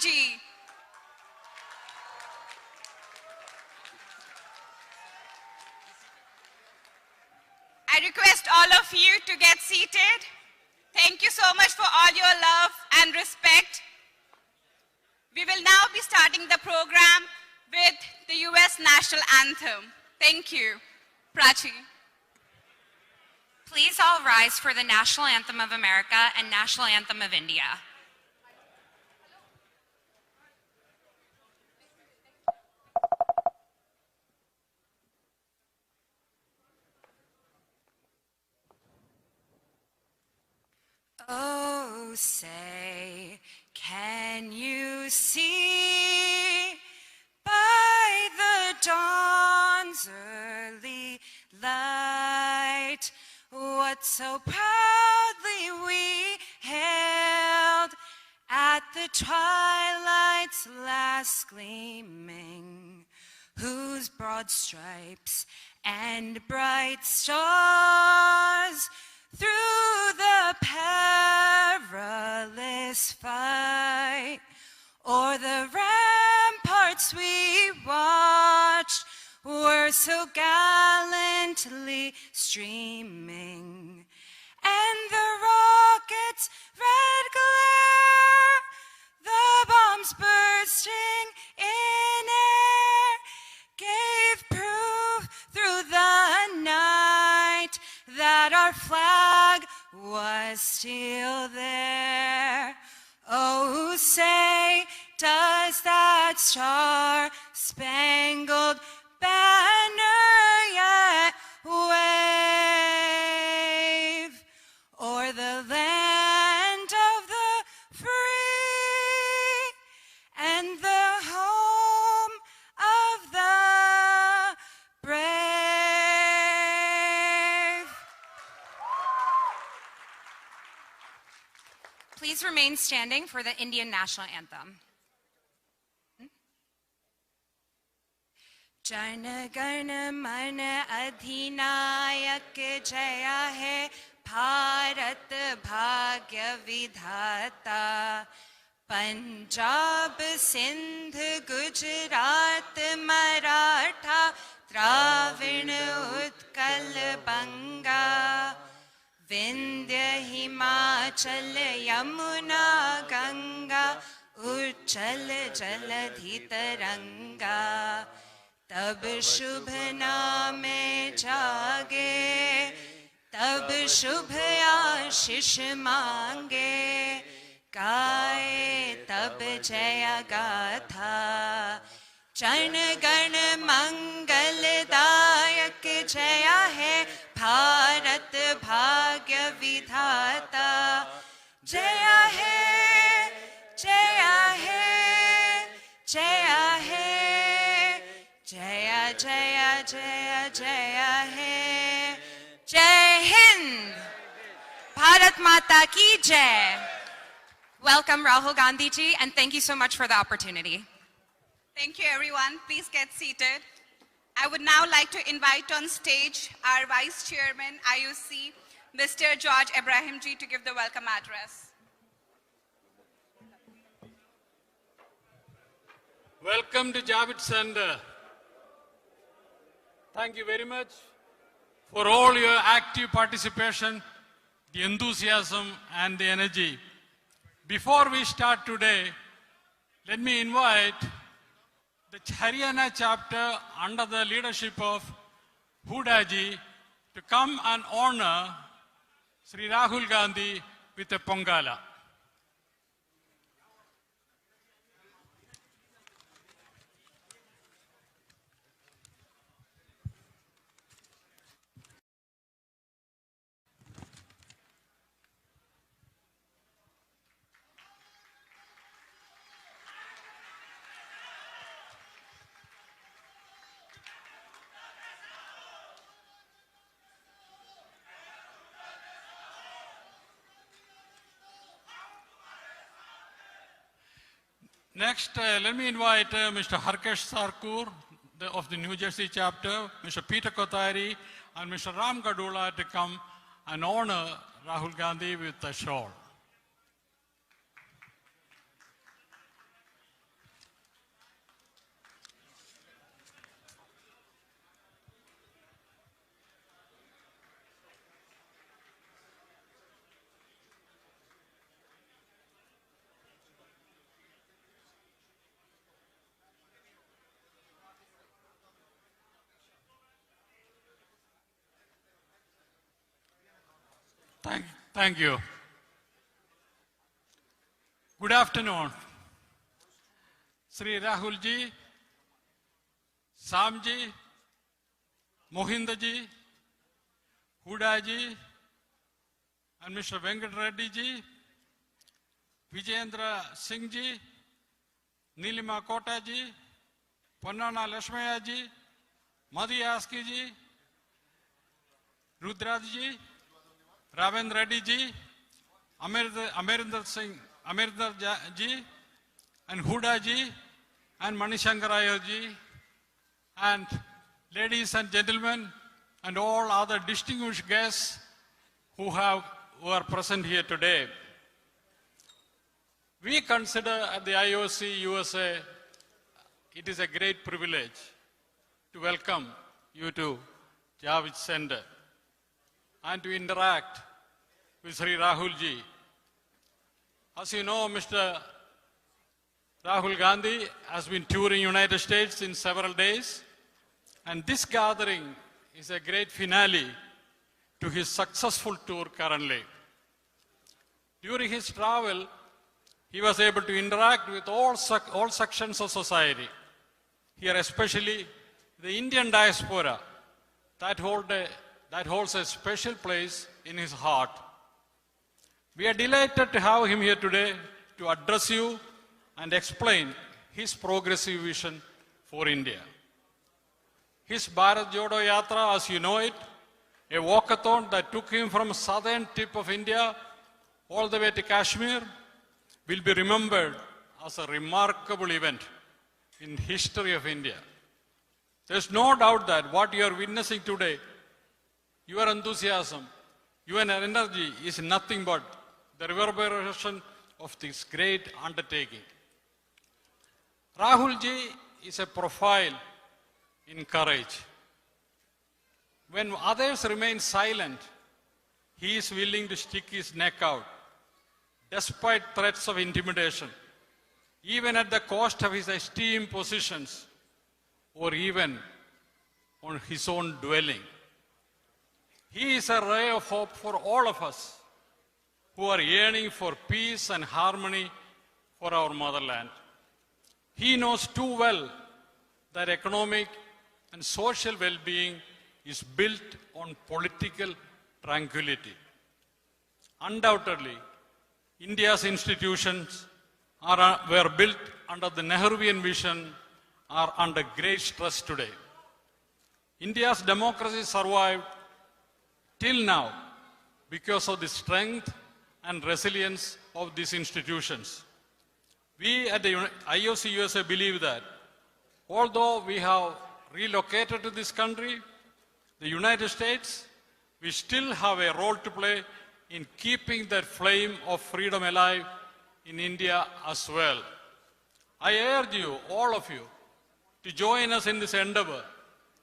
ji. I request all of you to get seated. Thank you so much for all your love and respect. We will now be starting the program with the US National Anthem. Thank you. Prachi. Please all rise for the National Anthem of America and National Anthem of India. Oh, say, can you see by the dawn's early light what so proudly we hailed at the twilight's last gleaming, whose broad stripes and bright stars through the perilous fight o'er the ramparts we watched were so gallantly streaming, and the rocket's red glare, the bombs bursting in air, gave proof through the night that our flag was still there. Oh, say, does that star-spangled banner yet wave o'er the land of the free and the home of the brave? Please remain standing for the Indian National Anthem. Jana Gana Mana Adhinayak Jaya Hai Bharat Bhagya Vidhata Punjab Sindh Gujarat Maratha Dravin Utkal Banga Vindhya Himachal Yamuna Ganga Uchal Jaladhi Taranga तब शुभ नामे जागे, तब शुभ आशीष मांगे, गाए तब जय गाथा। जन गण मंगलदायक जय है भारत भाग्य विधाता। जय है, जय है, जय है, जय जय जय जय है। जय हिंद, भारत माता की जय। Welcome Rahul Gandhi ji, and thank you so much for the opportunity. Thank you everyone. Please get seated. I would now like to invite on stage our Vice Chairman IOC, Mr. George Ibrahim ji, to give the welcome address. Welcome to Javits Center. Thank you very much for all your active participation, the enthusiasm and the energy. Before we start today, let me invite the Haryana chapter under the leadership of Hudaji to come and honor Sri Rahul Gandhi with a Pongala. Next, let me invite Mr. Harkesh Sarkur of the New Jersey chapter, Mr. Peter Kothari, and Mr. Ram Gadula to come and honor Rahul Gandhi with a shawl. Thank you. Good afternoon. Sri Rahul ji, Sam ji, Mohinder ji, Huda ji, and Mr. Venkat Reddy ji, Vijayendra Singh ji, Nilima Kota ji, Pannana Lashmaya ji, Madhi Aski ji, Rudraj ji, Ravendra Reddy ji, Amarinder Singh, Amarinder ji, and Huda ji, and Manishankar Iyer ji, and ladies and gentlemen, and all other distinguished guests who are present here today. We consider at the IOC USA, it is a great privilege to welcome you to Javits Center and to interact with Sri Rahul ji. As you know, Mr. Rahul Gandhi has been touring United States in several days, and this gathering is a great finale to his successful tour currently. During his travel, he was able to interact with all sections of society, here especially the Indian diaspora that holds a special place in his heart. We are delighted to have him here today to address you and explain his progressive vision for India. His Bharat Jodo Yatra, as you know it, a walkathon that took him from southern tip of India all the way to Kashmir, will be remembered as a remarkable event in history of India. There's no doubt that what you are witnessing today, your enthusiasm, your energy is nothing but the reverberation of this great undertaking. Rahul ji is a profile in courage. When others remain silent, he is willing to stick his neck out, despite threats of intimidation, even at the cost of his esteemed positions, or even on his own dwelling. He is a ray of hope for all of us who are yearning for peace and harmony for our motherland. He knows too well that economic and social well-being is built on political tranquility. Undoubtedly, India's institutions were built under the Nehruvian vision are under great stress today. India's democracy survived till now because of the strength and resilience of these institutions. We at the IOC USA believe that although we have relocated to this country, the United States, we still have a role to play in keeping that flame of freedom alive in India as well. I urge you, all of you, to join us in this endeavor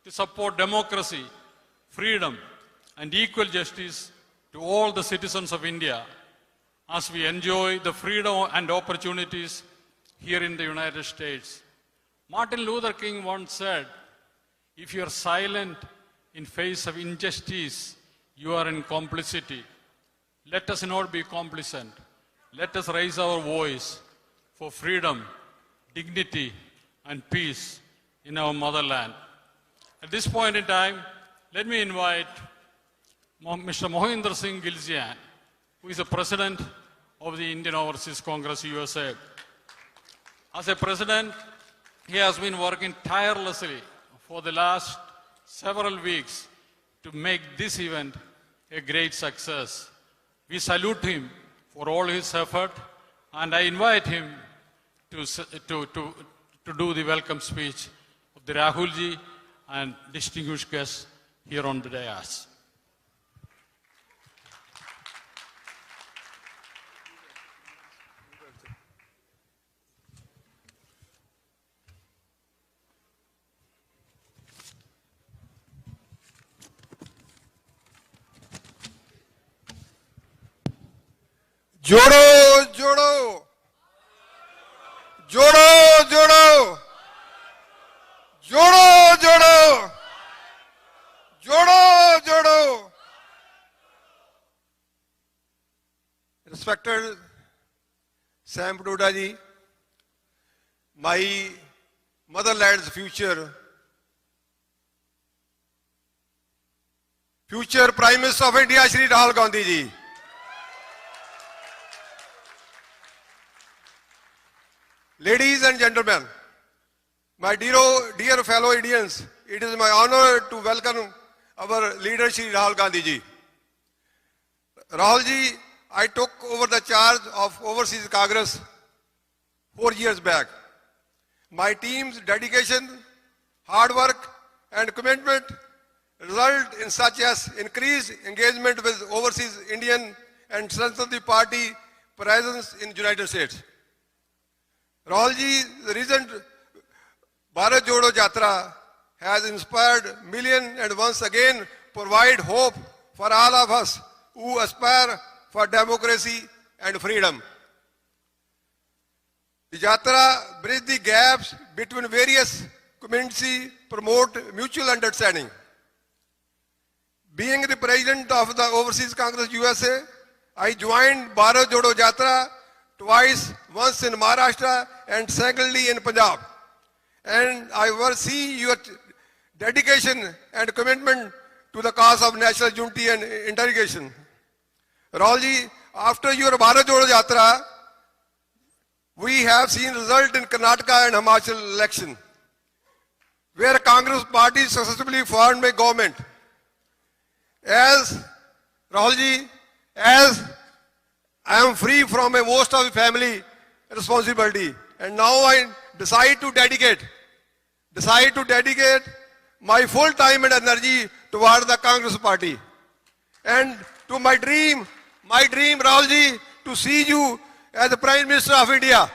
to support democracy, freedom, and equal justice to all the citizens of India as we enjoy the freedom and opportunities here in the United States. Martin Luther King once said, if you are silent in face of injustice, you are in complicity. Let us not be complacent. Let us raise our voice for freedom, dignity, and peace in our motherland. At this point in time, let me invite Mr. Mohinder Singh Gilzian, who is the President of the Indian Overseas Congress USA. As a President, he has been working tirelessly for the last several weeks to make this event a great success. We salute him for all his effort, and I invite him to do the welcome speech of the Rahul ji and distinguished guests here on the dais. जोड़ो जोड़ो जोड़ो जोड़ो जोड़ो जोड़ो जोड़ो जोड़ो Sam Pitroda ji, my motherland's future Prime Minister of India, Shri Rahul Gandhi ji. Ladies and gentlemen, my dear fellow Indians, it is my honor to welcome our leader Shri Rahul Gandhi ji. Rahul ji, I took over the charge of Overseas Congress 4 years back. My team's dedication, hard work and commitment result in such as increased engagement with overseas Indian and strengthen the party presence in United States. Rahul ji, the recent Bharat Jodo Yatra has inspired millions and once again provide hope for all of us who aspire for democracy and freedom. The Yatra bridges the gaps between various communities, promote mutual understanding. Being the president of the Overseas Congress USA, I joined Bharat Jodo Yatra twice, once in Maharashtra and secondly in Punjab. And I will see your dedication and commitment to the cause of national unity and integration. Rahul ji, after your Bharat Jodo Yatra, we have seen result in Karnataka and Himachal election, where Congress party successfully formed a government. As Rahul ji, as I am free from a most of the family responsibility, and now I decide to dedicate my full time and energy toward the Congress party, and to my dream, Rahul ji, to see you as the Prime Minister of India.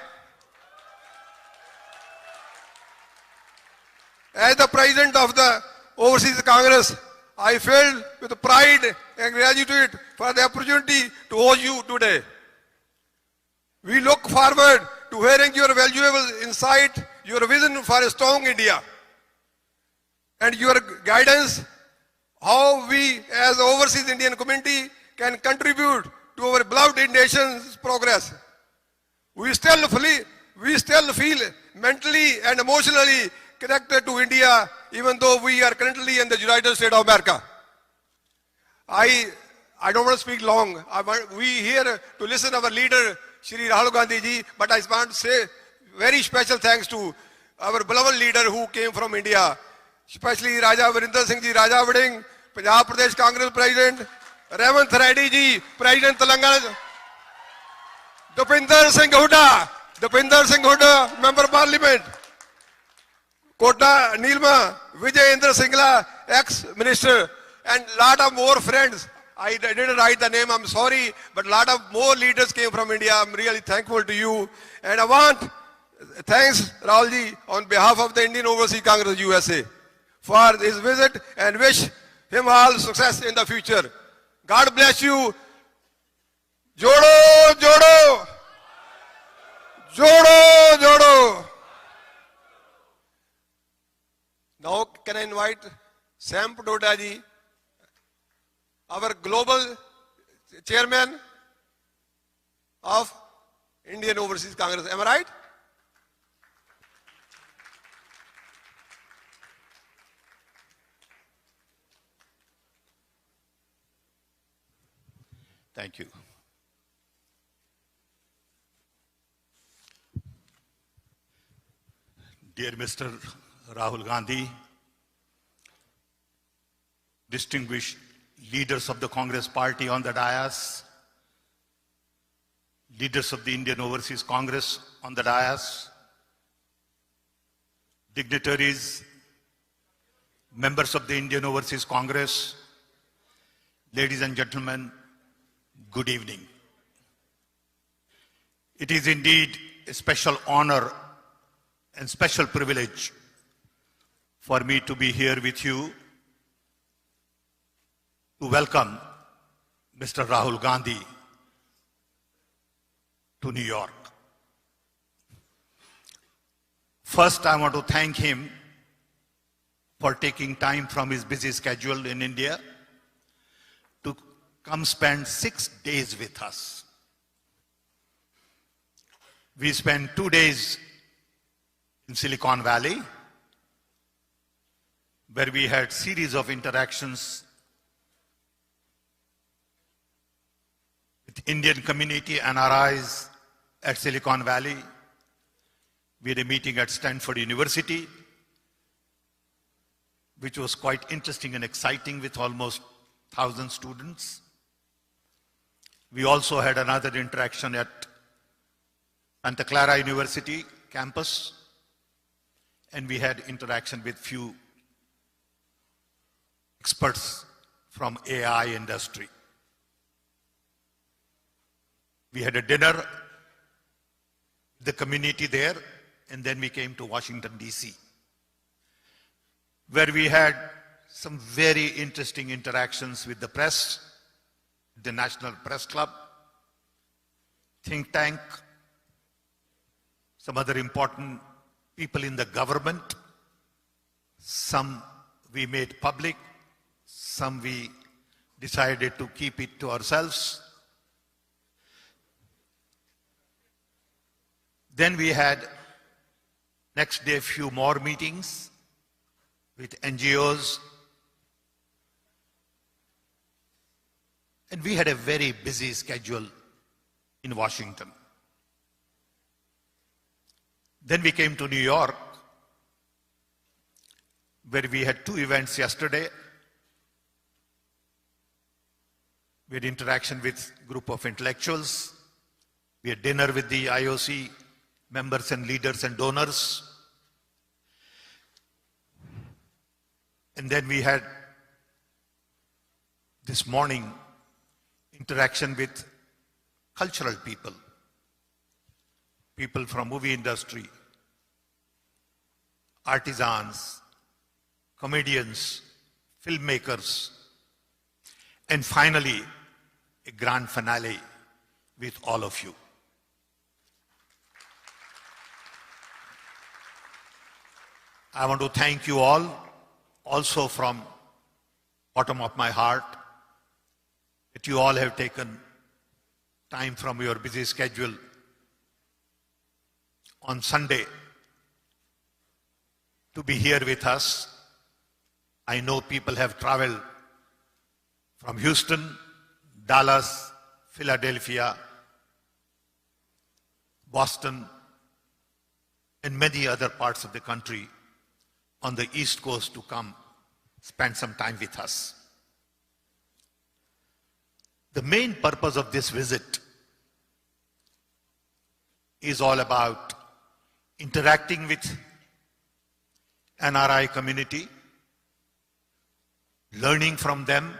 As the President of the Overseas Congress, I filled with pride and gratitude for the opportunity to host you today. We look forward to hearing your valuable insight, your vision for a strong India, and your guidance how we as the overseas Indian community can contribute to our beloved nation's progress. We still feel mentally and emotionally connected to India, even though we are currently in the United States of America. I don't want to speak long. We here to listen to our leader, Shri Rahul Gandhi ji, but I want to say very special thanks to our beloved leader who came from India, especially Raja Virinder Singh ji, Raja Vading, Punjab Pradesh Congress President, Revanth Reddy ji, President Telangana, Dupinder Singh Hooda, Member of Parliament, Kota Nilma, Vijay Indra Singla, ex-minister, and lot of more friends. I didn't write the name, I'm sorry, but lot of more leaders came from India. I'm really thankful to you. And I want, thanks Rahul ji, on behalf of the Indian Overseas Congress USA for his visit and wish him all success in the future. God bless you. Jodo, Jodo. Jodo, Jodo. Now can I invite Sam Pitroda ji, our global chairman of Indian Overseas Congress. Am I right? Thank you. Dear Mr. Rahul Gandhi, distinguished leaders of the Congress party on the dais, leaders of the Indian Overseas Congress on the dais, dignitaries, members of the Indian Overseas Congress, ladies and gentlemen, good evening. It is indeed a special honor and special privilege for me to be here with you to welcome Mr. Rahul Gandhi to New York. First, I want to thank him for taking time from his busy schedule in India to come spend 6 days with us. We spent 2 days in Silicon Valley, where we had series of interactions with Indian community NRIs at Silicon Valley. We had a meeting at Stanford University, which was quite interesting and exciting with almost 1,000 students. We also had another interaction at Santa Clara University campus, and we had interaction with few experts from AI industry. We had a dinner with the community there, and then we came to Washington, D.C., where we had some very interesting interactions with the press, the National Press Club, think tank, some other important people in the government. Some we made public, some we decided to keep it to ourselves. Then we had next day a few more meetings with NGOs. And we had a very busy schedule in Washington. Then we came to New York, where we had 2 events yesterday. We had interaction with a group of intellectuals. We had dinner with the IOC members and leaders and donors. And then we had this morning interaction with cultural people, people from movie industry, artisans, comedians, filmmakers, and finally a grand finale with all of you. I want to thank you all, also from bottom of my heart, that you all have taken time from your busy schedule on Sunday to be here with us. I know people have traveled from Houston, Dallas, Philadelphia, Boston, and many other parts of the country on the East Coast to come spend some time with us. The main purpose of this visit is all about interacting with NRI community, learning from them,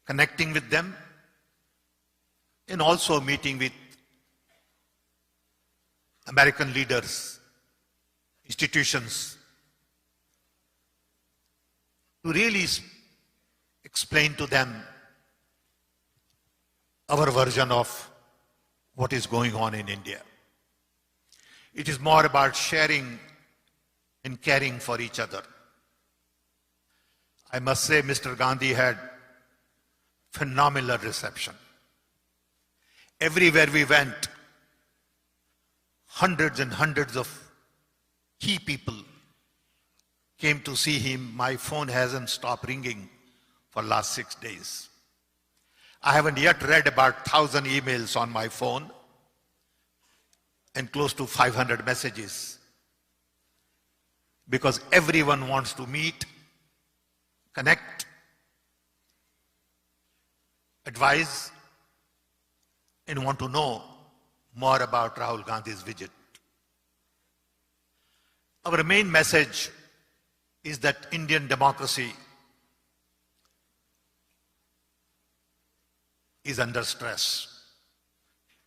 connecting with them, and also meeting with American leaders, institutions, to really explain to them our version of what is going on in India. It is more about sharing and caring for each other. I must say Mr. Gandhi had phenomenal reception. Everywhere we went, hundreds and hundreds of key people came to see him. My phone hasn't stopped ringing for the last 6 days. I haven't yet read about 1,000 emails on my phone and close to 500 messages, because everyone wants to meet, connect, advise, and want to know more about Rahul Gandhi's visit. Our main message is that Indian democracy is under stress.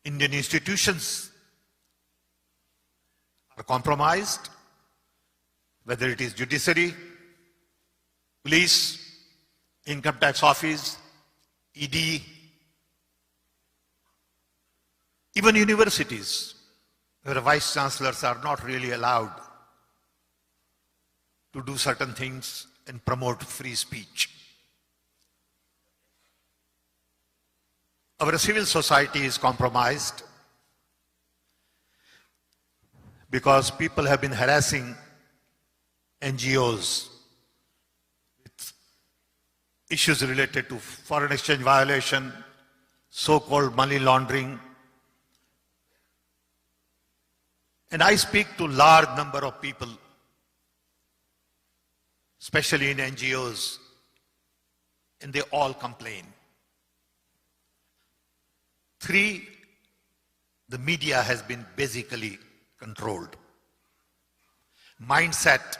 Indian institutions are compromised, whether it is judiciary, police, income tax office, ED, even universities, where vice chancellors are not really allowed to do certain things and promote free speech. Our civil society is compromised. because people have been harassing NGOs with issues related to foreign exchange violation, so-called money laundering. And I speak to large number of people, especially in NGOs, and they all complain. 3, the media has been basically controlled. Mindset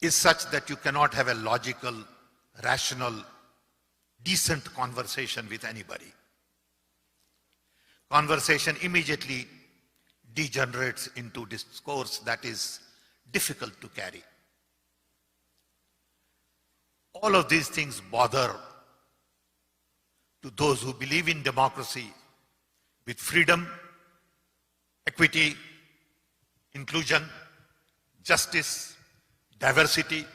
is such that you cannot have a logical, rational, decent conversation with anybody. Conversation immediately degenerates into discourse that is difficult to carry. All of these things bother to those who believe in democracy with freedom, equity, inclusion, justice, diversity,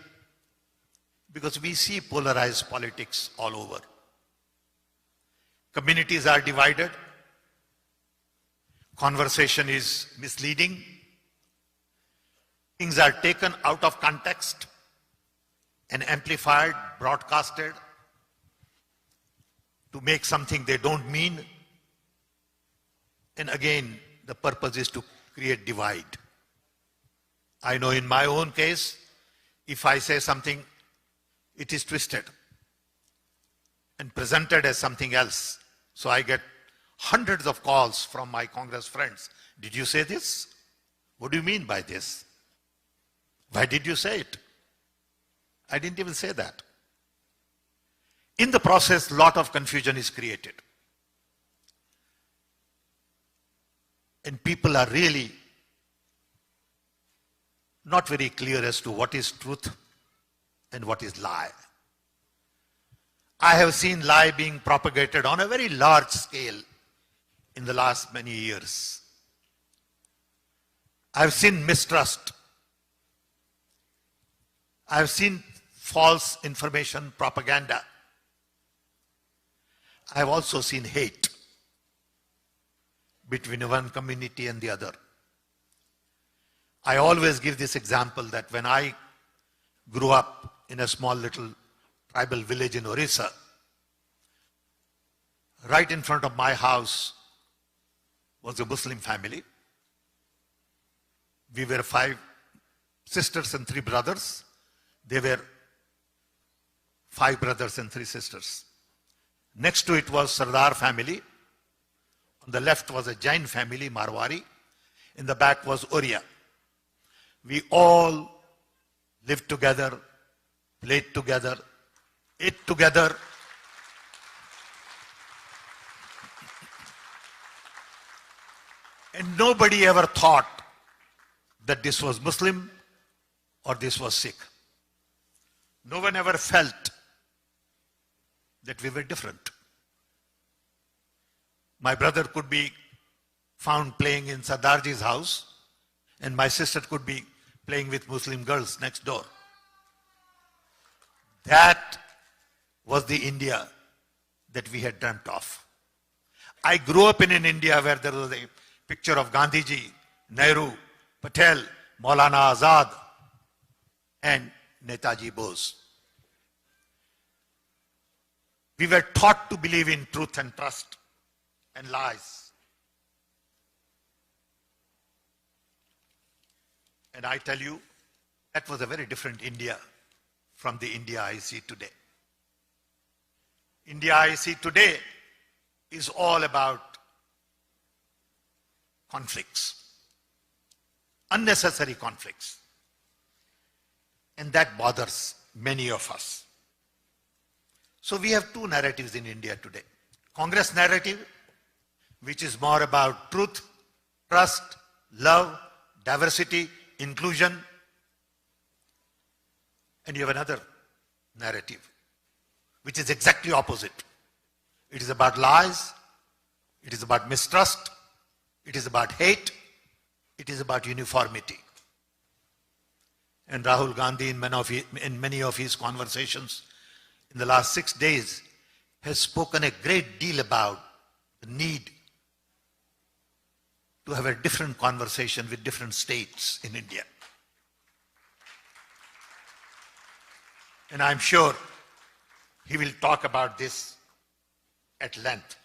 because we see polarized politics all over. Communities are divided. Conversation is misleading. Things are taken out of context and amplified, broadcasted to make something they don't mean. And again, the purpose is to create divide. I know in my own case, if I say something, it is twisted and presented as something else. So I get hundreds of calls from my Congress friends. Did you say this? What do you mean by this? Why did you say it? I didn't even say that. In the process, a lot of confusion is created. And people are really not very clear as to what is truth and what is lie. I have seen lie being propagated on a very large scale in the last many years. I have seen mistrust. I have seen false information, propaganda. I have also seen hate between one community and the other. I always give this example that when I grew up in a small little tribal village in Odisha, right in front of my house was a Muslim family. We were 5 sisters and 3 brothers. They were 5 brothers and 3 sisters. Next to it was Sardar family. On the left was a Jain family, Marwari. In the back was Oriya. We all lived together, played together, ate together. And nobody ever thought that this was Muslim or this was Sikh. No one ever felt that we were different. My brother could be found playing in Sardarji's house, and my sister could be playing with Muslim girls next door. That was the India that we had dreamt of. I grew up in an India where there was a picture of Gandhiji, Nehru, Patel, Maulana Azad, and Netaji Bose. We were taught to believe in truth and trust and lies. And I tell you, that was a very different India from the India I see today. India I see today is all about conflicts, unnecessary conflicts. And that bothers many of us. So we have 2 narratives in India today. Congress narrative, which is more about truth, trust, love, diversity, inclusion. And you have another narrative, which is exactly opposite. It is about lies, it is about mistrust, it is about hate, it is about uniformity. And Rahul Gandhi, in many of his conversations in the last 6 days, has spoken a great deal about the need to have a different conversation with different states in India. And I'm sure he will talk about this at length.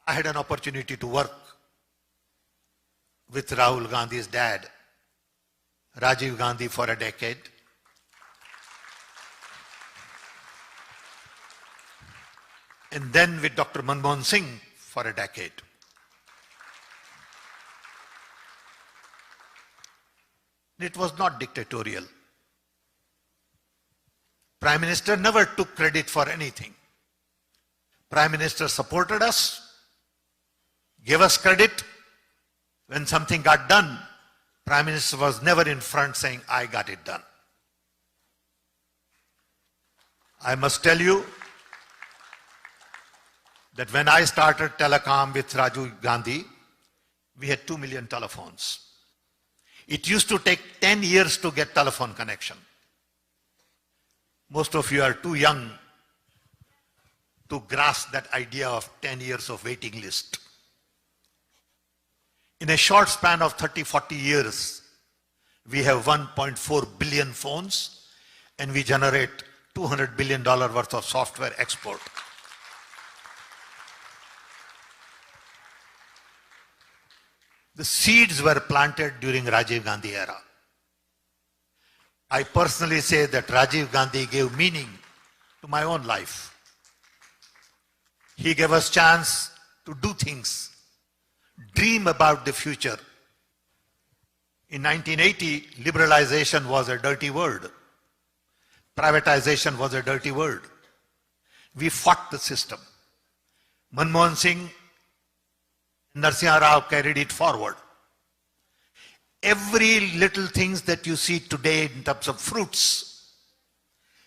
I had an opportunity to work with Rahul Gandhi's dad, Rajiv Gandhi, for a decade. And then with Dr. Manmohan Singh for a decade. It was not dictatorial. Prime Minister never took credit for anything. Prime Minister supported us, gave us credit. When something got done, Prime Minister was never in front saying, I got it done. I must tell you that when I started telecom with Rajiv Gandhi, we had 2 million telephones. It used to take 10 years to get telephone connection. Most of you are too young to grasp that idea of 10 years of waiting list. In a short span of 30, 40 years, we have 1.4 billion phones and we generate $200 billion worth of software export. The seeds were planted during Rajiv Gandhi era. I personally say that Rajiv Gandhi gave meaning to my own life. He gave us chance to do things, dream about the future. In 1980, liberalization was a dirty word. Privatization was a dirty word. We fought the system. Manmohan Singh, Narasimha Rao carried it forward. Every little things that you see today in terms of fruits,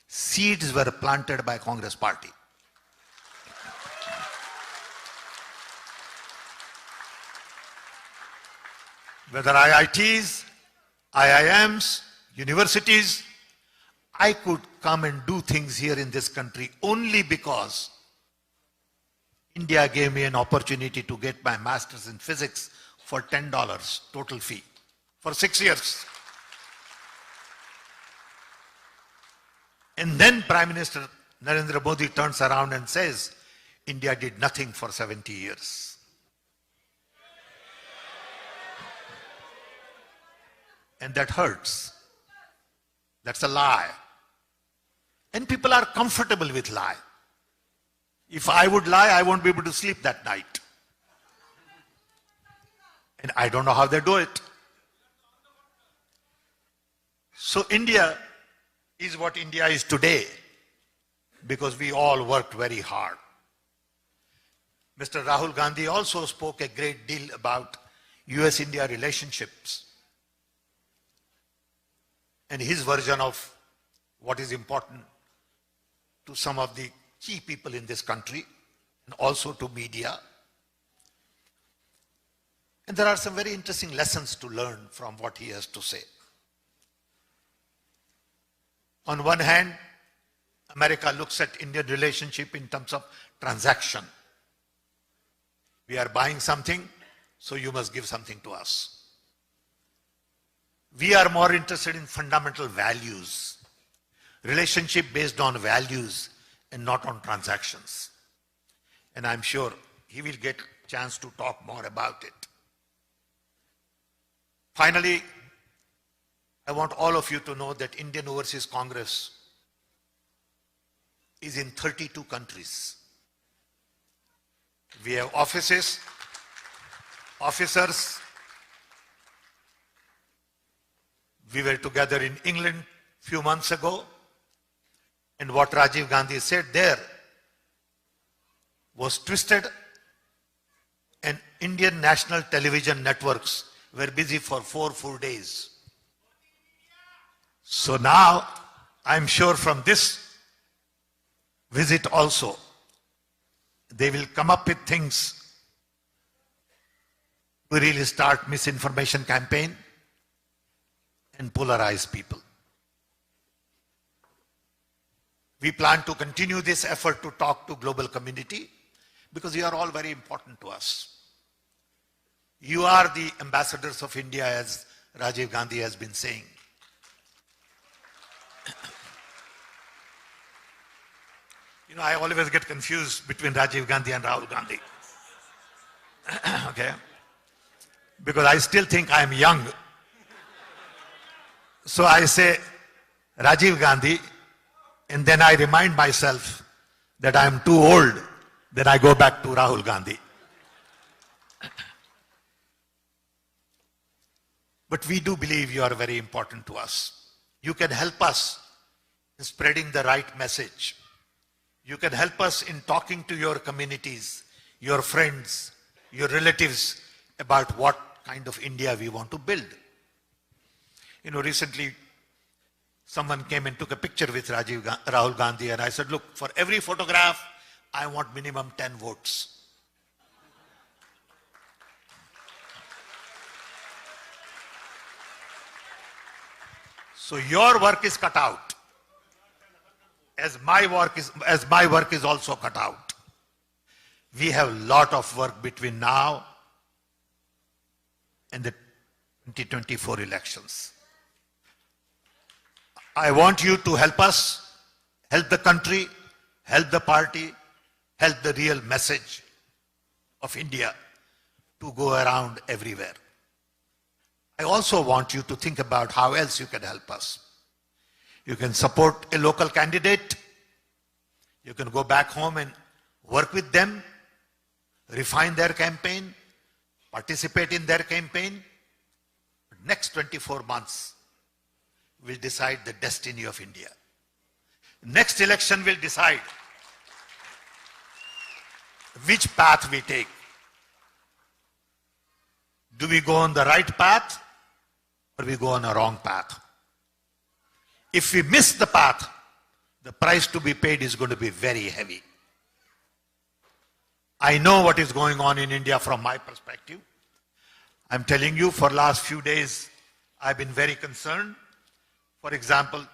seeds were planted by Congress Party. Whether IITs, IIMs, universities, I could come and do things here in this country only because India gave me an opportunity to get my master's in physics for $10 total fee for 6 years. And then Prime Minister Narendra Modi turns around and says, India did nothing for 70 years. And that hurts. That's a lie. And people are comfortable with lie. If I would lie, I won't be able to sleep that night. And I don't know how they do it. So India is what India is today because we all worked very hard. Mr. Rahul Gandhi also spoke a great deal about US-India relationships and his version of what is important to some of the key people in this country and also to media. And there are some very interesting lessons to learn from what he has to say. On one hand, America looks at Indian relationship in terms of transaction. We are buying something, so you must give something to us. We are more interested in fundamental values, relationship based on values and not on transactions. And I'm sure he will get a chance to talk more about it. Finally, I want all of you to know that Indian Overseas Congress is in 32 countries. We have offices, officers. We were together in England a few months ago, and what Rajiv Gandhi said there was twisted, and Indian national television networks were busy for 4 full days. So now, I'm sure from this visit also, they will come up with things to really start misinformation campaign and polarize people. We plan to continue this effort to talk to global community because you are all very important to us. You are the ambassadors of India, as Rajiv Gandhi has been saying. You know, I always get confused between Rajiv Gandhi and Rahul Gandhi. Okay? Because I still think I am young. So I say Rajiv Gandhi, and then I remind myself that I am too old. Then I go back to Rahul Gandhi. But we do believe you are very important to us. You can help us in spreading the right message. You can help us in talking to your communities, your friends, your relatives about what kind of India we want to build. You know, recently someone came and took a picture with Rahul Gandhi, and I said, look, for every photograph, I want minimum 10 votes. So your work is cut out, as my work is also cut out. We have a lot of work between now and the 2024 elections. I want you to help us, help the country, help the party, help the real message of India to go around everywhere. I also want you to think about how else you can help us. You can support a local candidate. You can go back home and work with them, refine their campaign, participate in their campaign. Next 24 months will decide the destiny of India. Next election will decide which path we take. Do we go on the right path or we go on a wrong path? If we miss the path, the price to be paid is going to be very heavy. I know what is going on in India from my perspective. I'm telling you, for last few days, I've been very concerned. For example,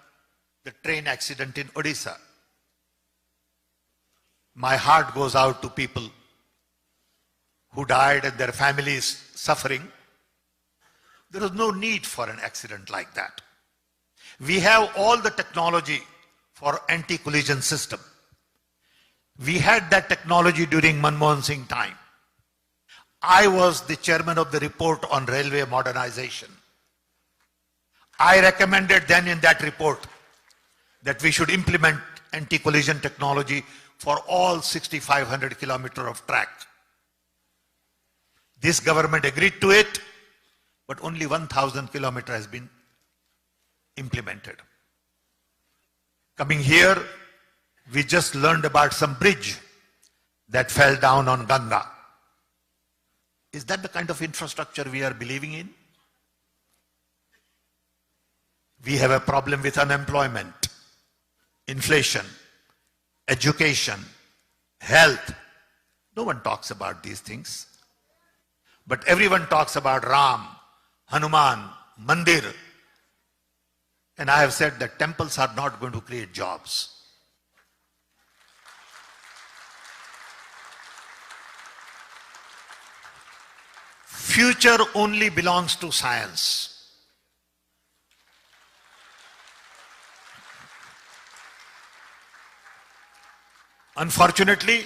the train accident in Odisha. My heart goes out to people who died and their families suffering. There is no need for an accident like that. We have all the technology for anti-collision system. We had that technology during Manmohan Singh time. I was the chairman of the report on railway modernization. I recommended then in that report that we should implement anti-collision technology for all 6,500 kilometers of track. This government agreed to it, but only 1,000 kilometers has been implemented. Coming here, we just learned about some bridge that fell down on Ganga. Is that the kind of infrastructure we are believing in? We have a problem with unemployment, inflation, education, health. No one talks about these things. But everyone talks about Ram, Hanuman, Mandir. And I have said that temples are not going to create jobs. Future only belongs to science. Unfortunately,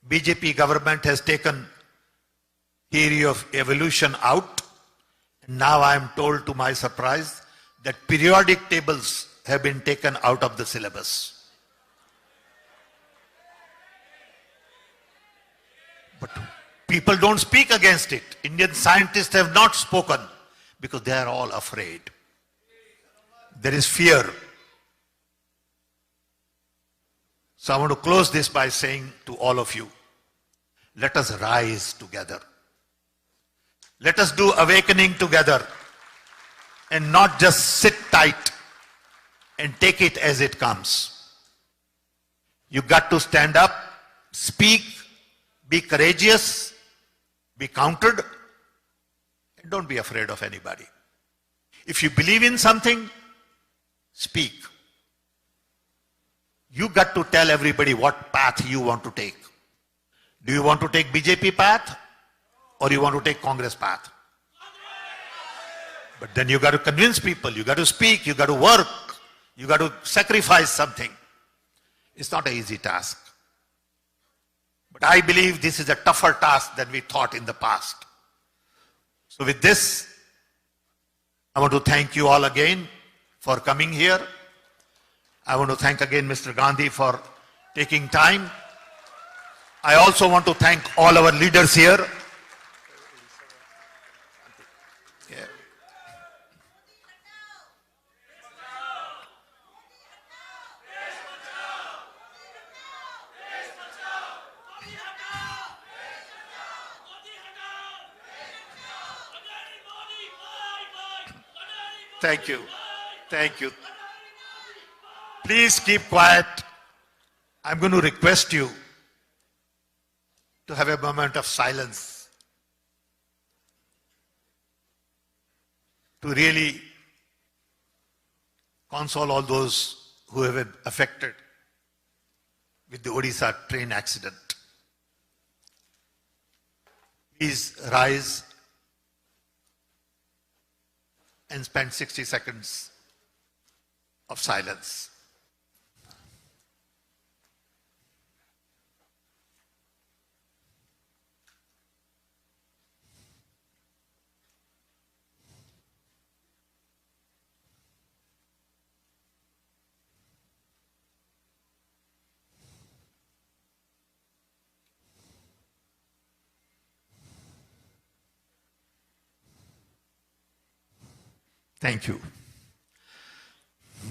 BJP government has taken theory of evolution out. Now I am told, to my surprise, that periodic tables have been taken out of the syllabus. But people don't speak against it. Indian scientists have not spoken because they are all afraid. There is fear. So I want to close this by saying to all of you, let us rise together. Let us do awakening together and not just sit tight and take it as it comes. You got to stand up, speak, be courageous, be counted, and don't be afraid of anybody. If you believe in something, speak. You got to tell everybody what path you want to take. Do you want to take BJP path or you want to take Congress path? But then you got to convince people, you got to speak, you got to work, you got to sacrifice something. It's not an easy task. But I believe this is a tougher task than we thought in the past. So with this, I want to thank you all again for coming here. I want to thank again Mr. Gandhi for taking time. I also want to thank all our leaders here. Yeah. Thank you. Thank you. Please keep quiet. I'm going to request you to have a moment of silence to really console all those who have been affected with the Odisha train accident. Please rise and spend 60 seconds of silence. Thank you.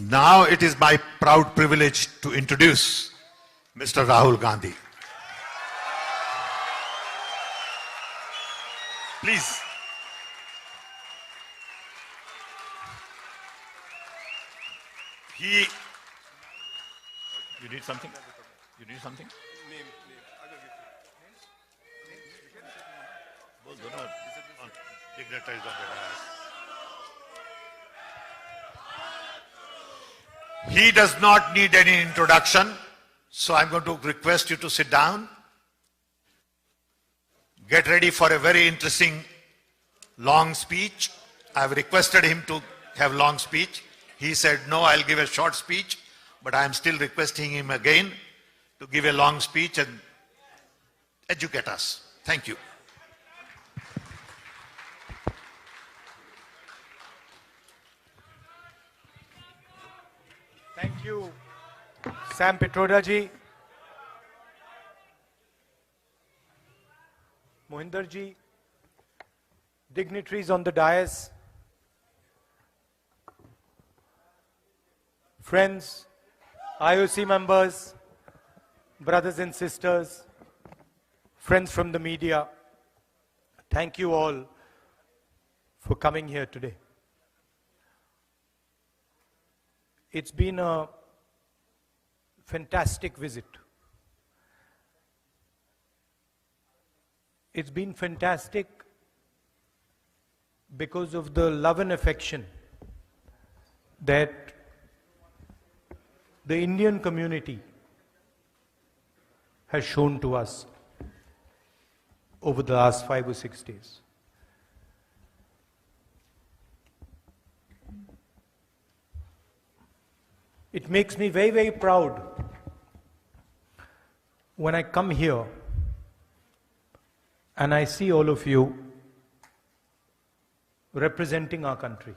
Now it is my proud privilege to introduce Mr. Rahul Gandhi. Please. You need something? You need something? Dignitaries of the dais. He does not need any introduction, so I'm going to request you to sit down. Get ready for a very interesting long speech. I've requested him to have long speech. He said, no, I'll give a short speech, but I'm still requesting him again to give a long speech and educate us. Thank you. Thank you, Sam Pitroda ji, Mohinder ji, dignitaries on the dais, friends, IOC members, brothers and sisters, friends from the media, thank you all for coming here today. It's been a fantastic visit. It's been fantastic because of the love and affection that the Indian community has shown to us over the last 5 or 6 days. It makes me very, very proud when I come here and I see all of you representing our country.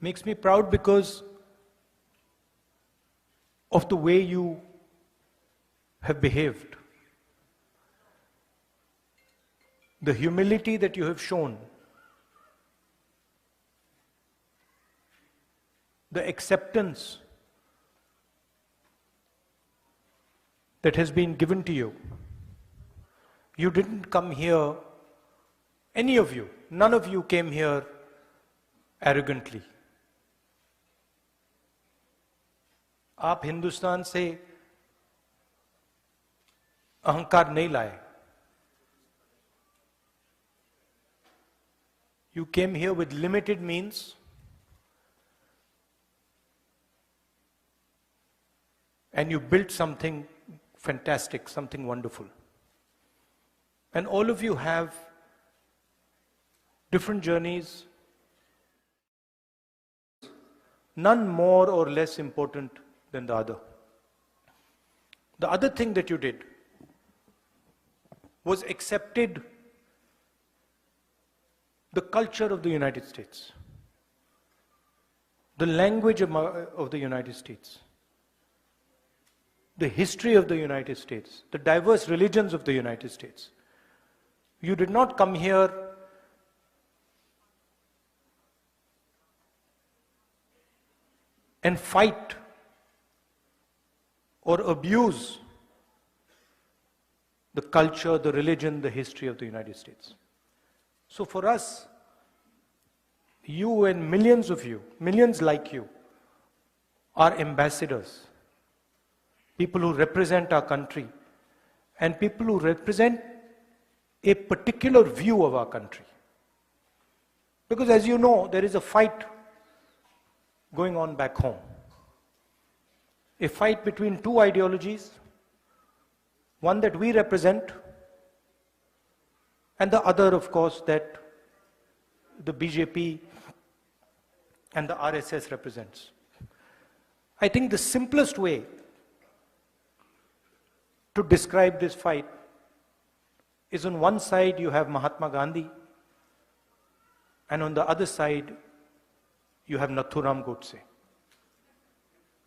Makes me proud because of the way you have behaved, the humility that you have shown, the acceptance that has been given to you. You didn't come here, any of you, none of you came here arrogantly. आप हिंदुस्तान से अहंकार नहीं लाए. You came here with limited means and you built something fantastic, something wonderful. And all of you have different journeys, none more or less important than the other. The other thing that you did was accepted the culture of the United States, the language of the United States, the history of the United States, the diverse religions of the United States. You did not come here and fight or abuse the culture, the religion, the history of the United States. So for us, you and millions of you, millions like you, are ambassadors, people who represent our country and people who represent a particular view of our country. Because as you know, there is a fight going on back home. A fight between two ideologies, one that we represent and the other, of course, that the BJP and the RSS represents. I think the simplest way to describe this fight is on one side you have Mahatma Gandhi and on the other side you have Nathuram Godse.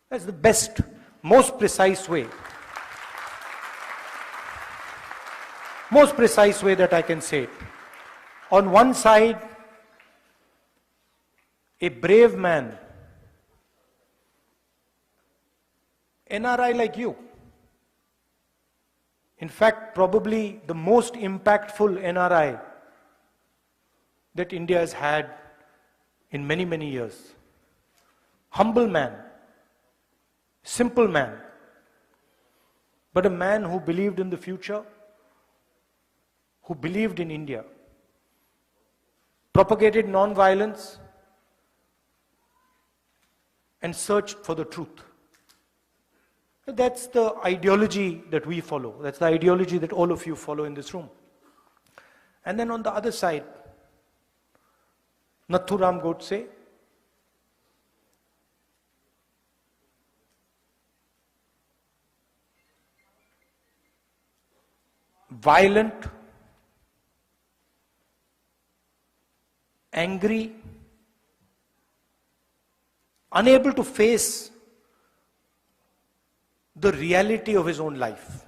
That's the best, most precise way that I can say it. On one side, a brave man, NRI like you. In fact, probably the most impactful NRI that India has had in many, many years. Humble man, simple man, but a man who believed in the future, who believed in India, propagated non-violence, and searched for the truth. That's the ideology that we follow. That's the ideology that all of you follow in this room. And then on the other side, Nathuram Godse, violent, angry, unable to face the reality of his own life.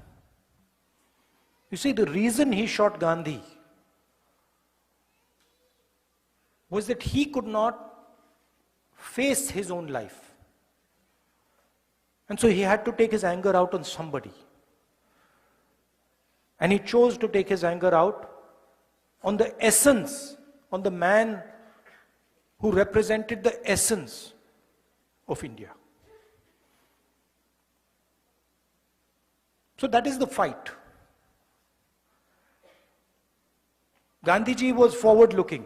You see, the reason he shot Gandhi was that he could not face his own life. And so he had to take his anger out on somebody. And he chose to take his anger out on the essence, on the man who represented the essence of India. So that is the fight. Gandhiji was forward-looking,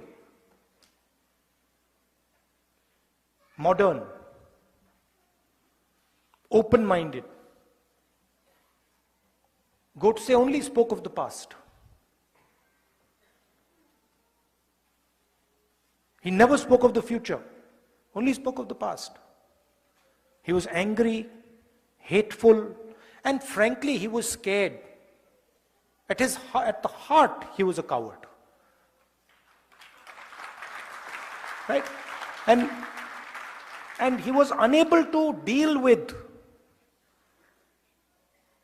modern, open-minded. Godse only spoke of the past. He never spoke of the future, only spoke of the past. He was angry, hateful, and frankly, he was scared. At the heart, he was a coward. Right? And he was unable to deal with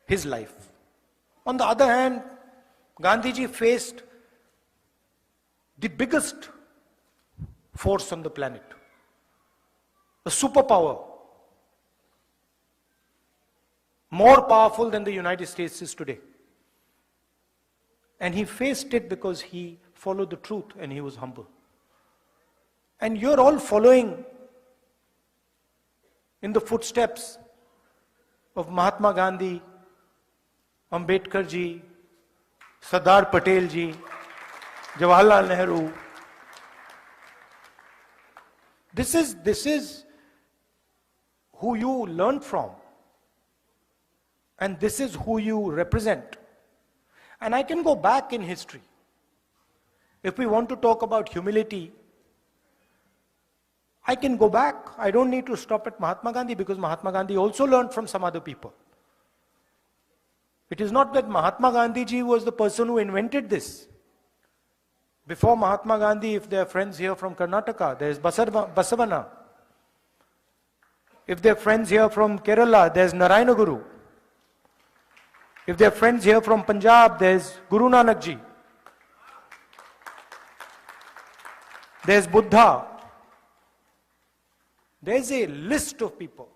his life. On the other hand, Gandhiji faced the biggest force on the planet, a superpower, more powerful than the United States is today. And he faced it because he followed the truth and he was humble. And you're all following in the footsteps of Mahatma Gandhi, Ambedkar ji, Sardar Patel ji, Jawaharlal Nehru. This is who you learned from. And this is who you represent. And I can go back in history. If we want to talk about humility, I can go back. I don't need to stop at Mahatma Gandhi, because Mahatma Gandhi also learned from some other people. It is not that Mahatma Gandhi ji was the person who invented this. Before Mahatma Gandhi, if there are friends here from Karnataka, there is Basavana. If there are friends here from Kerala, there is Narayana Guru. If there are friends here from Punjab, there is Guru Nanak ji. There is Buddha. There is a list of people.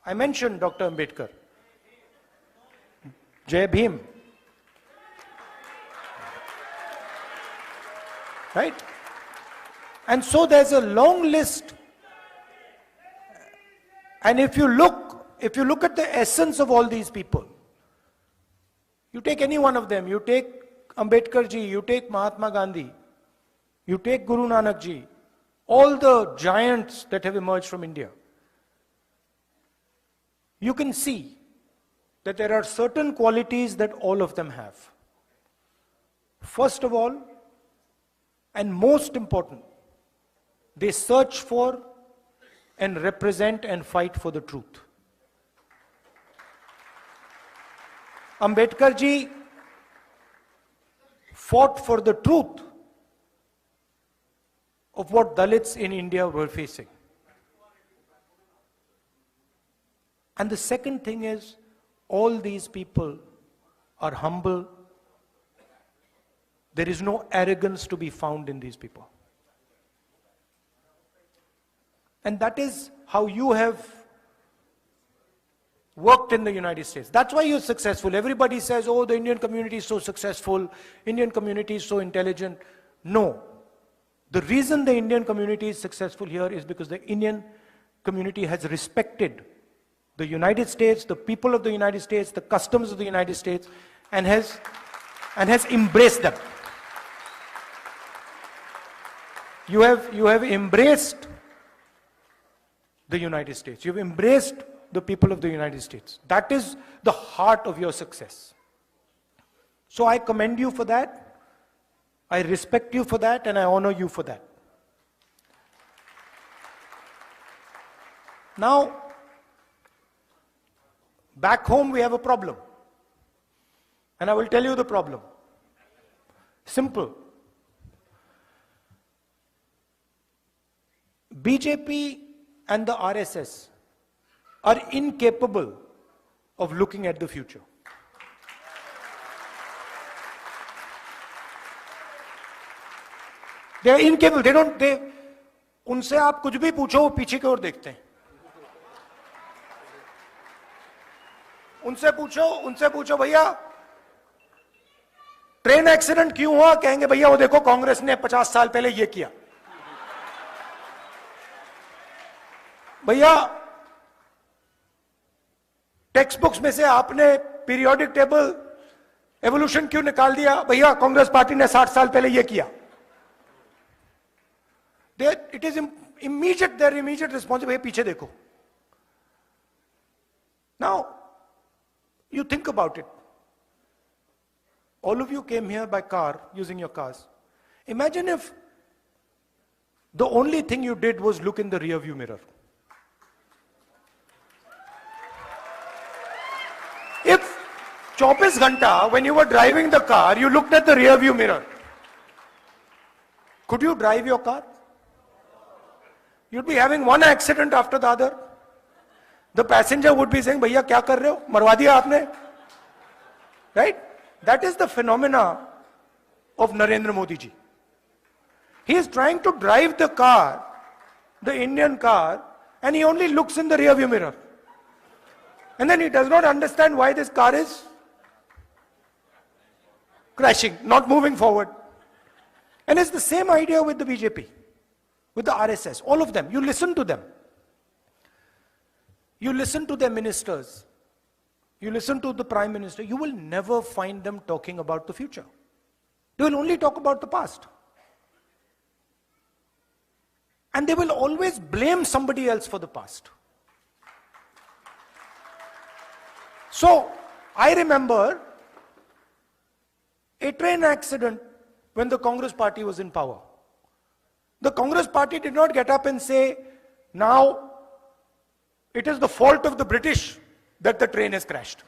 I mentioned Dr. Ambedkar. Jai Bhim. Right? And so there's a long list. And if you look at the essence of all these people, you take any one of them, you take Ambedkar ji, you take Mahatma Gandhi, you take Guru Nanak ji, all the giants that have emerged from India, you can see that there are certain qualities that all of them have. First of all, and most important, they search for and represent and fight for the truth. Ambedkar ji fought for the truth of what Dalits in India were facing. And the second thing is, all these people are humble. There is no arrogance to be found in these people. And that is how you have worked in the United States. That's why you're successful. Everybody says, oh, the Indian community is so successful, Indian community is so intelligent. No. The reason the Indian community is successful here is because the Indian community has respected the United States, the people of the United States, the customs of the United States, and has embraced them. You have embraced the United States. You've embraced the people of the United States. That is the heart of your success. So I commend you for that. I respect you for that, and I honor you for that. Now, back home we have a problem. And I will tell you the problem. Simple. BJP and the RSS are incapable of looking at the future. They are incapable. उनसे आप कुछ भी पूछो वो पीछे की ओर देखते हैं. उनसे पूछो भैया ट्रेन एक्सीडेंट क्यों हुआ, कहेंगे भैया वो देखो कांग्रेस ने 50 साल पहले ये किया. भैया टेक्स्ट बुक्स में से आपने पीरियोडिक टेबल एवोल्यूशन क्यों निकाल दिया, भैया कांग्रेस पार्टी ने 60 साल पहले ये किया. It is immediate, their immediate response, भैया पीछे देखो. Now, you think about it. All of you came here by car, using your cars. Imagine if the only thing you did was look in the rear view mirror. If 24 ghanta, when you were driving the car, you looked at the rear view mirror, could you drive your car? You'd be having one accident after the other. The passenger would be saying, भैया क्या कर रहे हो, मरवा दिया आपने. Right? That is the phenomena of Narendra Modi ji. He is trying to drive the car, the Indian car, and he only looks in the rear view mirror. And then he does not understand why this car is crashing, not moving forward. And it's the same idea with the BJP, with the RSS, all of them. You listen to them. You listen to their ministers. You listen to the Prime Minister. You will never find them talking about the future. They will only talk about the past. And they will always blame somebody else for the past. So, I remember a train accident when the Congress party was in power. The Congress party did not get up and say, now it is the fault of the British that the train has crashed.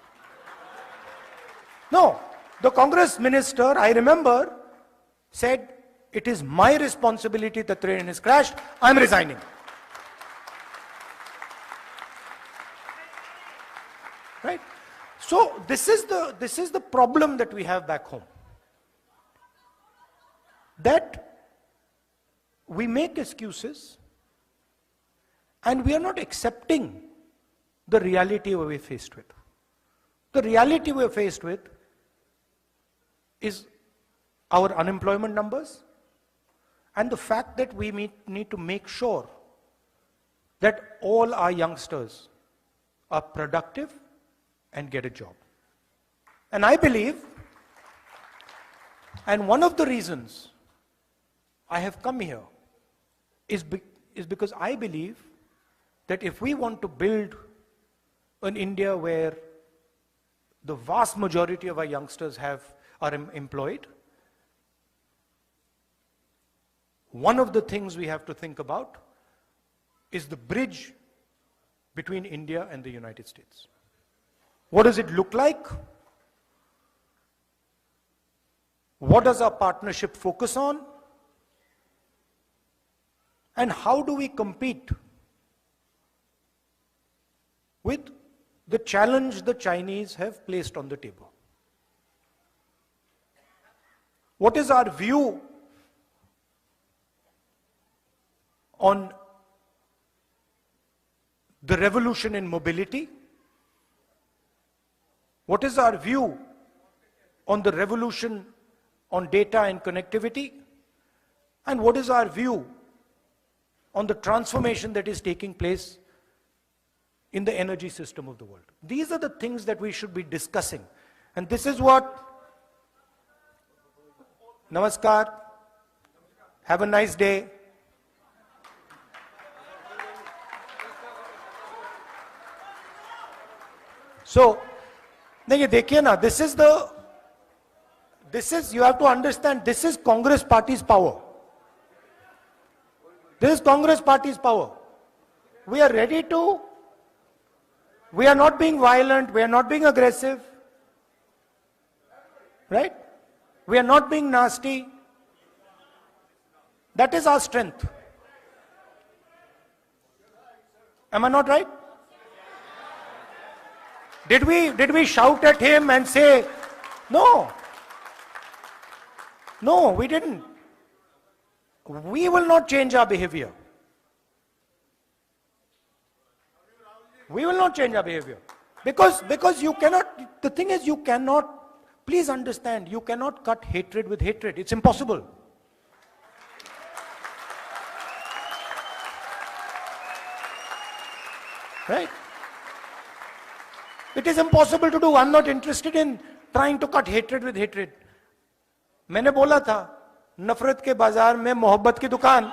No, the Congress minister, I remember, said, it is my responsibility the train has crashed, I'm resigning. Right? So this is the problem that we have back home. That we make excuses and we are not accepting the reality we're faced with. The reality we're faced with is our unemployment numbers and the fact that we need to make sure that all our youngsters are productive and get a job. And I believe, and one of the reasons I have come here is because I believe that if we want to build an India where the vast majority of our youngsters are employed, one of the things we have to think about is the bridge between India and the United States. What does it look like? What does our partnership focus on? And how do we compete with the challenge the Chinese have placed on the table? What is our view on the revolution in mobility? What is our view on the revolution on data and connectivity? And what is our view on the transformation that is taking place in the energy system of the world? These are the things that we should be discussing. And this is what... Namaskar. Have a nice day. So, देखिए ना, you have to understand, this is Congress party's power. This is Congress party's power. We are ready to, we are not being violent, we are not being aggressive. Right? We are not being nasty. That is our strength. Am I not right? Did we shout at him and say, no? No, we didn't. We will not change our behavior. We will not change our behavior. Because you cannot, the thing is you cannot, please understand, you cannot cut hatred with hatred. It's impossible. Right? It is impossible to do. I'm not interested in trying to cut hatred with hatred. मैंने बोला था, नफरत के बाजार में मोहब्बत की दुकान.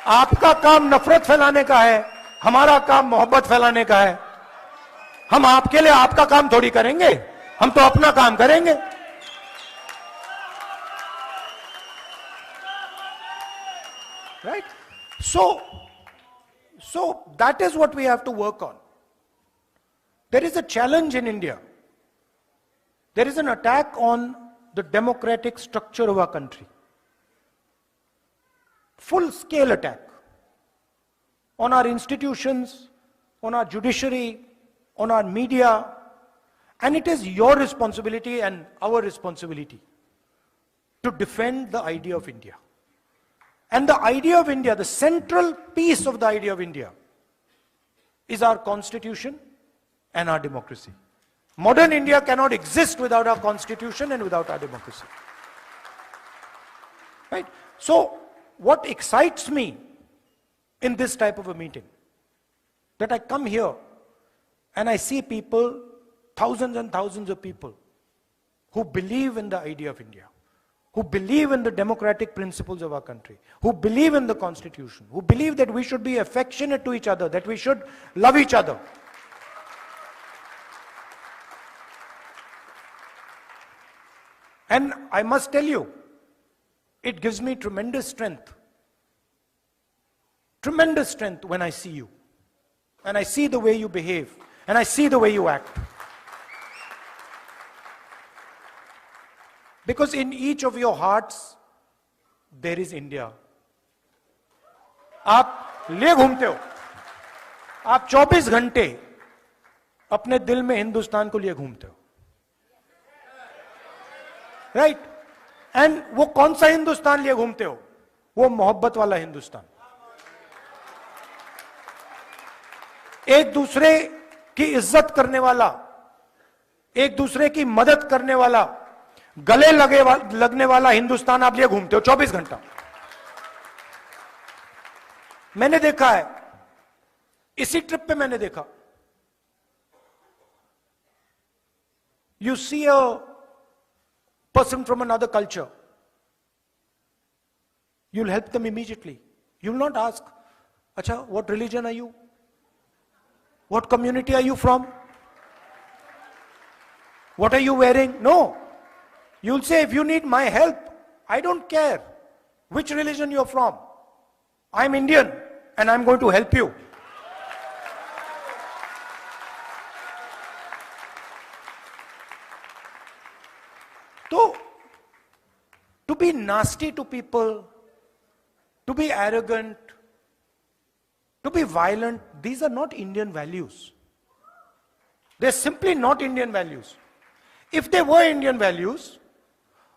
आपका काम नफरत फैलाने का है, हमारा काम मोहब्बत फैलाने का है. हम आपके लिए आपका काम थोड़ी करेंगे, हम तो अपना काम करेंगे. Right? So that is what we have to work on. There is a challenge in India. There is an attack on the democratic structure of our country. Full-scale attack on our institutions, on our judiciary, on our media, and it is your responsibility and our responsibility to defend the idea of India. And the idea of India, the central piece of the idea of India, is our constitution and our democracy. Modern India cannot exist without our constitution and without our democracy. Right? So, what excites me in this type of a meeting, that I come here and I see people, thousands and thousands of people, who believe in the idea of India, who believe in the democratic principles of our country, who believe in the Constitution, who believe that we should be affectionate to each other, that we should love each other. And I must tell you, it gives me tremendous strength when I see you, and I see the way you behave, and I see the way you act. Because in each of your hearts, there is India. आप ले घूमते हो, आप 24 घंटे अपने दिल में हिंदुस्तान को लिए घूमते हो, राइट? एंड वो कौन सा हिंदुस्तान लिए घूमते हो? वो मोहब्बत वाला हिंदुस्तान, एक दूसरे की इज्जत करने वाला, एक दूसरे की मदद करने वाला, गले लगने वाला हिंदुस्तान आप लिए घूमते हो 24 घंटा. मैंने देखा है, इसी ट्रिप पे मैंने देखा. You see a person from another culture, you'll help them immediately. You'll not ask, Acha, what religion are you? What community are you from? What are you wearing? No. You'll say, if you need my help, I don't care which religion you're from. I'm Indian and I'm going to help you. So, to be nasty to people, to be arrogant, to be violent, these are not Indian values. They're simply not Indian values. If they were Indian values,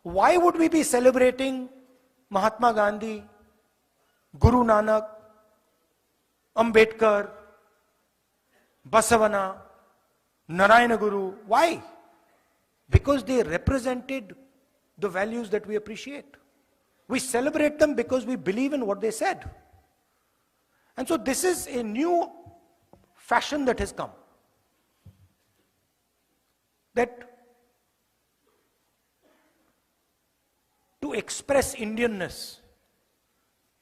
why would we be celebrating Mahatma Gandhi, Guru Nanak, Ambedkar, Basavana, Narayana Guru? Why? Because they represented the values that we appreciate. We celebrate them because we believe in what they said. And so this is a new fashion that has come. That to express Indianness,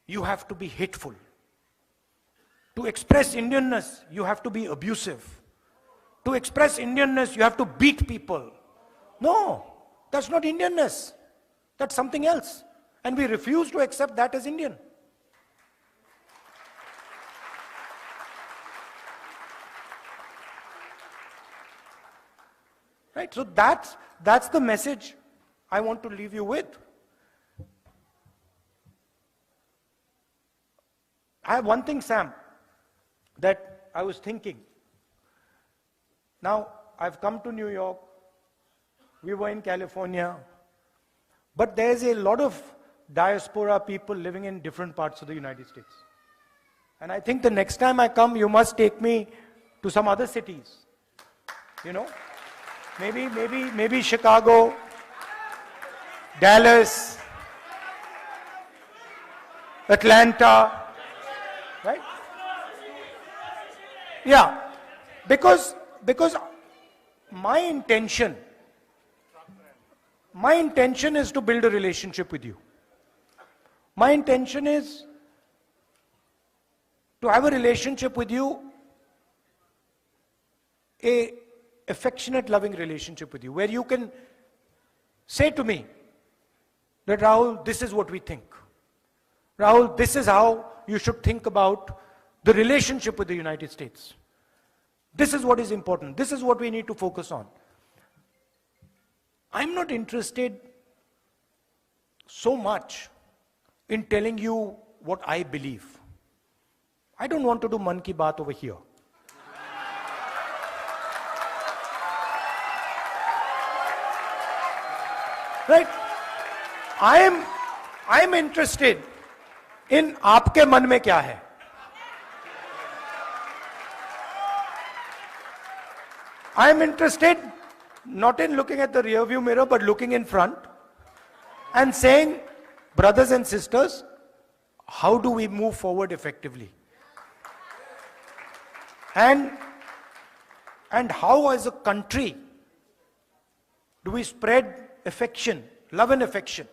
you have to be hateful. To express Indianness, you have to be abusive. To express Indianness, you have to beat people. No, that's not Indianness. That's something else. And we refuse to accept that as Indian. Right? So that's the message I want to leave you with. I have one thing, Sam, that I was thinking. Now, I've come to New York. We were in California. But there's a lot of diaspora people living in different parts of the United States. And I think the next time I come, you must take me to some other cities. You know? Maybe Chicago, Dallas, Atlanta, right? Yeah, because my intention is to build a relationship with you. My intention is to have a relationship with you, a affectionate, loving relationship with you, where you can say to me that, Rahul, this is what we think. Rahul, this is how you should think about the relationship with the United States. This is what is important. This is what we need to focus on. I'm not interested so much in telling you what I believe. I don't want to do Man Ki Baat over here. Right? I am interested in आपके मन में क्या है. I am interested not in looking at the rear view mirror, but looking in front and saying, brothers and sisters, how do we move forward effectively? And how as a country do we spread affection, love and affection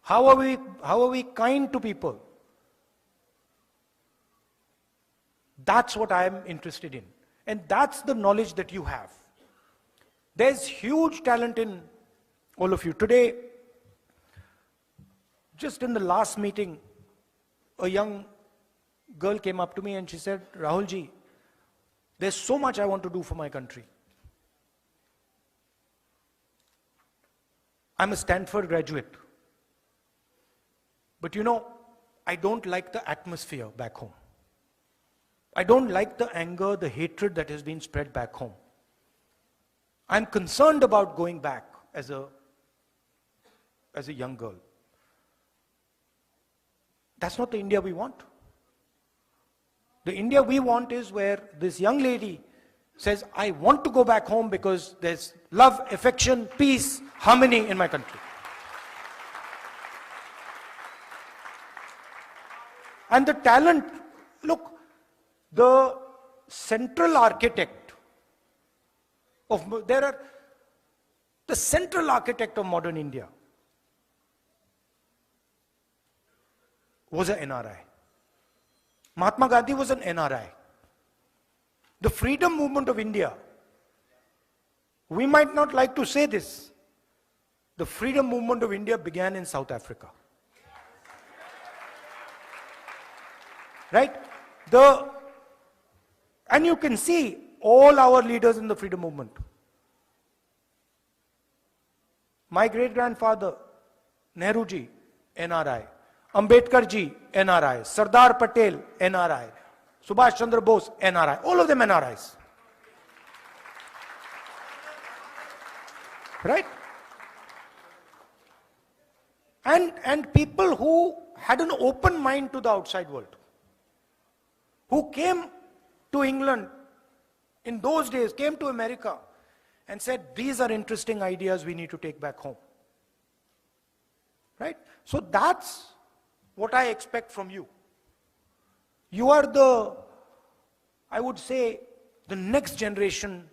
How are we kind to people? That's what I am interested in. And that's the knowledge that you have. There's huge talent in all of you. Today, just in the last meeting, a young girl came up to me and she said, Rahul ji, there's so much I want to do for my country. I'm a Stanford graduate. But you know, I don't like the atmosphere back home. I don't like the anger, the hatred that has been spread back home. I'm concerned about going back as a young girl. That's not the India we want. The India we want is where this young lady says, I want to go back home because there's love, affection, peace, harmony in my country. And the talent, look, the central architect of modern India was an NRI. Mahatma Gandhi was an NRI. The freedom movement of India, we might not like to say this, the freedom movement of India began in South Africa. Right? And you can see all our leaders in the freedom movement. My great-grandfather, Nehru ji, NRI. Ambedkar ji, NRI. Sardar Patel, NRI. Subhash Chandra Bose, NRI. All of them NRIs. Right? And people who had an open mind to the outside world, who came to England in those days, came to America and said, these are interesting ideas we need to take back home. Right? So that's what I expect from you. You are the, I would say, the next generation,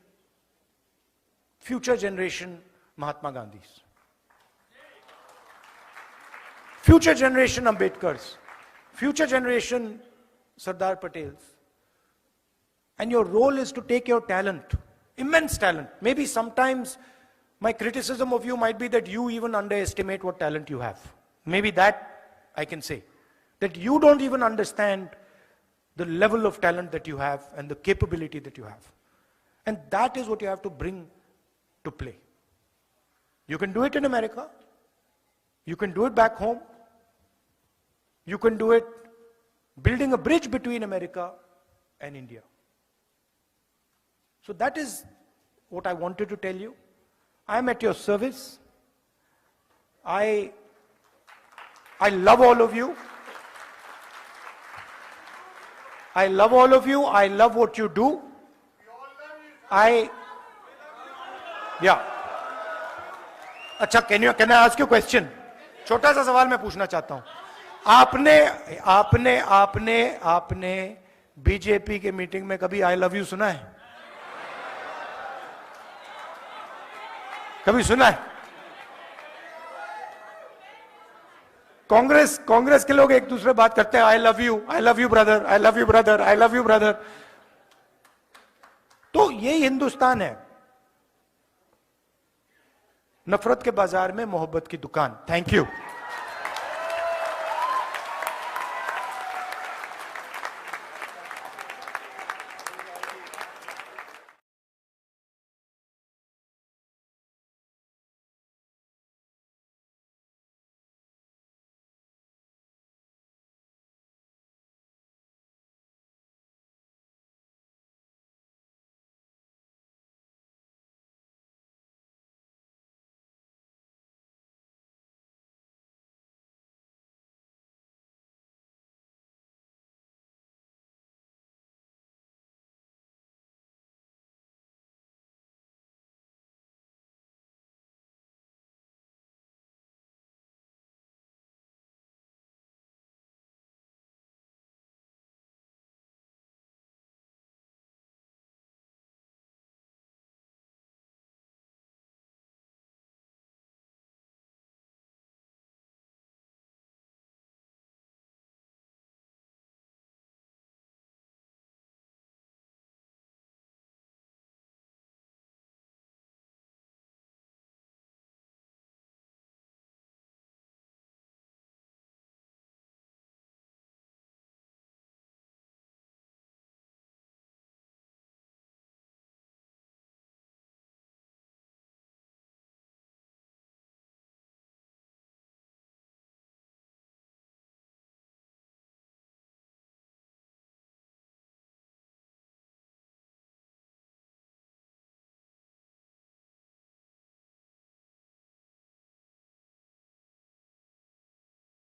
future generation Mahatma Gandhis. Future generation Ambedkars. Future generation Sardar Patels. And your role is to take your talent, immense talent. Maybe sometimes my criticism of you might be that you even underestimate what talent you have. Maybe that I can say. That you don't even understand the level of talent that you have and the capability that you have. And that is what you have to bring to play. You can do it in America. You can do it back home. You can do it building a bridge between America and India. So that is what I wanted to tell you. I am at your service. I love all of you. I love all of you. I love what you do. Yeah. अच्छा, can I ask you a question? छोटा सा सवाल मैं पूछना चाहता हूं. आपने BJP के मीटिंग में कभी आई लव यू सुना है? कभी सुना है? कांग्रेस के लोग एक दूसरे बात करते हैं, I love you brother, I love you brother, I love you brother. तो ये हिंदुस्तान है. नफरत के बाजार में मोहब्बत की दुकान. Thank you.